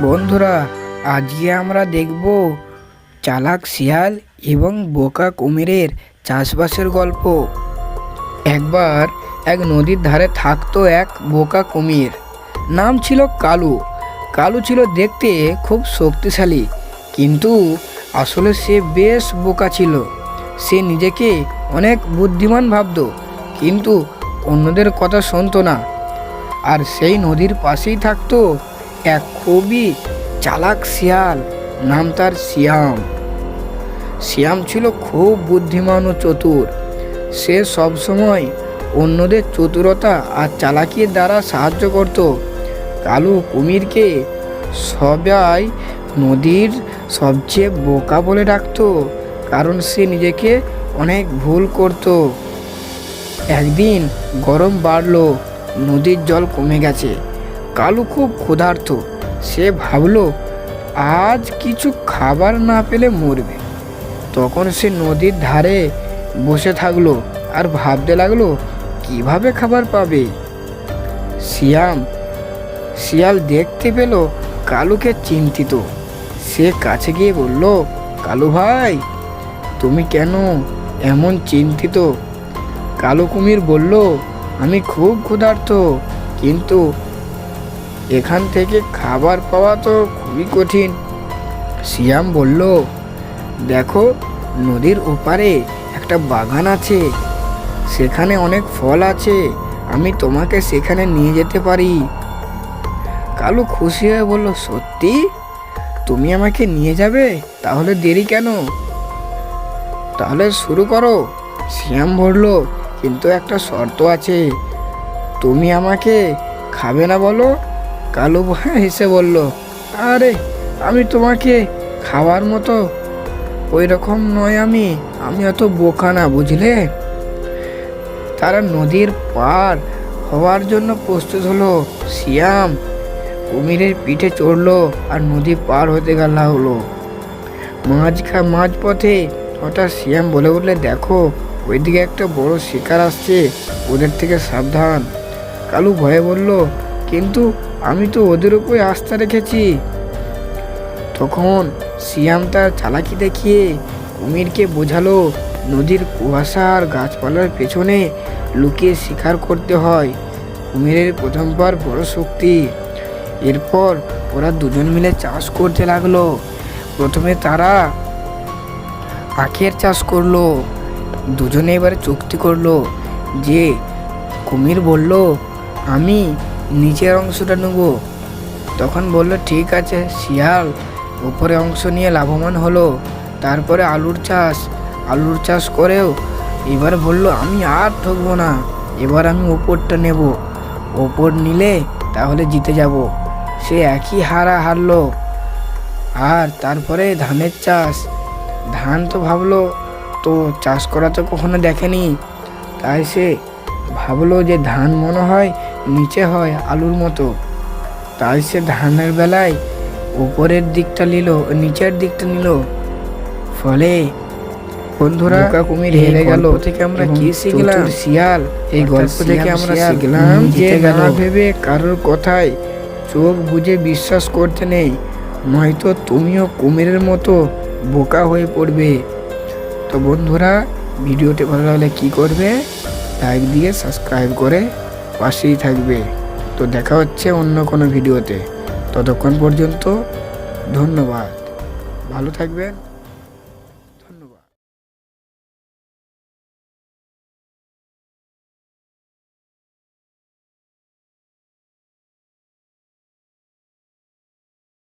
বন্ধুরা, আজকে আমরা দেখব চালাক শিয়াল এবং বোকা কুমিরের চাষবাসের গল্প। একবার এক নদীর ধারে থাকতো এক বোকা কুমির। নাম ছিল কালু। কালু ছিল দেখতে খুব শক্তিশালী, কিন্তু আসলে সে বেশ বোকা ছিল। সে নিজেকে অনেক বুদ্ধিমান ভাবতো, কিন্তু অন্যদের কথা শুনতো না। আর সেই নদীর পাশেই থাকতো এক খুবই চালাক শিয়াল, নাম তার শিয়াম। শিয়াম ছিল খুব বুদ্ধিমান ও চতুর। সে সবসময় অন্যদের চতুরতা আর চালাকির দ্বারা সাহায্য করত। কালু কুমিরকে সবাই নদীর সবচেয়ে বোকা বলে ডাকতো, কারণ সে নিজেকে অনেক ভুল করত। একদিন গরম বাড়লো, নদীর জল কমে গেছে। কালু খুব ক্ষুধার্ত। সে ভাবলো আজ কিছু খাবার না পেলে মরবে। তখন সে নদীর ধারে বসে থাকলো আর ভাবতে লাগলো কিভাবে খাবার পাবে। শিয়াল দেখতে পেল কালুকে চিন্তিত। সে কাছে গিয়ে বলল, কালু ভাই, তুমি কেন এমন চিন্তিত? কালু কুমির বলল, আমি খুব ক্ষুধার্ত, কিন্তু এখান থেকে খাবার পাওয়া তো খুবই কঠিন। শিয়াম বলল, দেখো, নদীর ওপারে একটা বাগান আছে, সেখানে অনেক ফল আছে, আমি তোমাকে সেখানে নিয়ে যেতে পারি। কালু খুশি হয়ে বলল, সত্যি? তুমি আমাকে নিয়ে যাবে? তাহলে দেরি কেন? তাহলে শুরু করো। শিয়াম বলল, কিন্তু একটা শর্ত আছে। তুমি আমাকে খাবে না বলো? কালু হেসে বলল, আরে, আমি তোমাকে খাওয়ার মতো ওই রকম নয়, আমি অত বোকা না, বুঝলে? তারা নদীর পার হওয়ার জন্য প্রস্তুত হলো। শিয়াম কুমিরের পিঠে চড়লো আর নদী পার হতে গেলা হলো। মাঝ পথে হঠাৎ শিয়াম বলে উঠলে, দেখো, ওইদিকে একটা বড় শিকার আসছে, ওদের থেকে সাবধান। কালু ভয়ে বলল, কিন্তু আমি তো ওদের উপরে আস্থা রেখেছি। তখন শিয়াম তার চালাকি দেখিয়ে কুমিরকে বোঝালো, নদীর কুয়াশা আর গাছপালার পেছনে লুকিয়ে শিকার করতে হয়। কুমিরের প্রথমবার বড় শক্তি। এরপর ওরা দুজন মিলে চাষ করতে লাগলো। প্রথমে তারা আখের চাষ করলো। দুজনে এবারে চুক্তি করলো যে কুমির বলল, আমি নিচের অংশটা নেব। তখন বলল, ঠিক আছে। শিয়াল উপরে অংশ নিয়ে লাভবান হলো। তারপরে আলুর চাষ করেও এবার বলল, আমি আর ঠকবো না, এবার আমি ওপরটা নেব। ওপর নিলে তাহলে জিতে যাব। সে একই হারলো। আর তারপরে ধানের চাষ। ধান তো ভাবলো, তো চাষ করা তো কখনো দেখেনি, তাই সে ভাবলো যে ধান মনে হয় নিচে হয় আলুর মতো। তাই সে ধানের বেলায় উপরের দিকটা নিল, নিচের দিকটা নিল। ফলে বন্ধুরা, কুমির হেরে গেল। থেকে আমরা কি শিখলাম? শিয়াল, এই গল্প থেকে আমরা শিখলাম যে না ভেবে কারোর কথায় চোখ বুজে বিশ্বাস করতে নেই, নয়তো তুমিও কুমিরের মতো বোকা হয়ে পড়বে। তো বন্ধুরা, ভিডিওটি ভালো লাগলে কি করবে? লাইক দিয়ে সাবস্ক্রাইব করে পাশেই থাকবে। তো দেখা হচ্ছে অন্য কোনো ভিডিওতে। ততক্ষণ পর্যন্ত ধন্যবাদ, ভালো থাকবেন।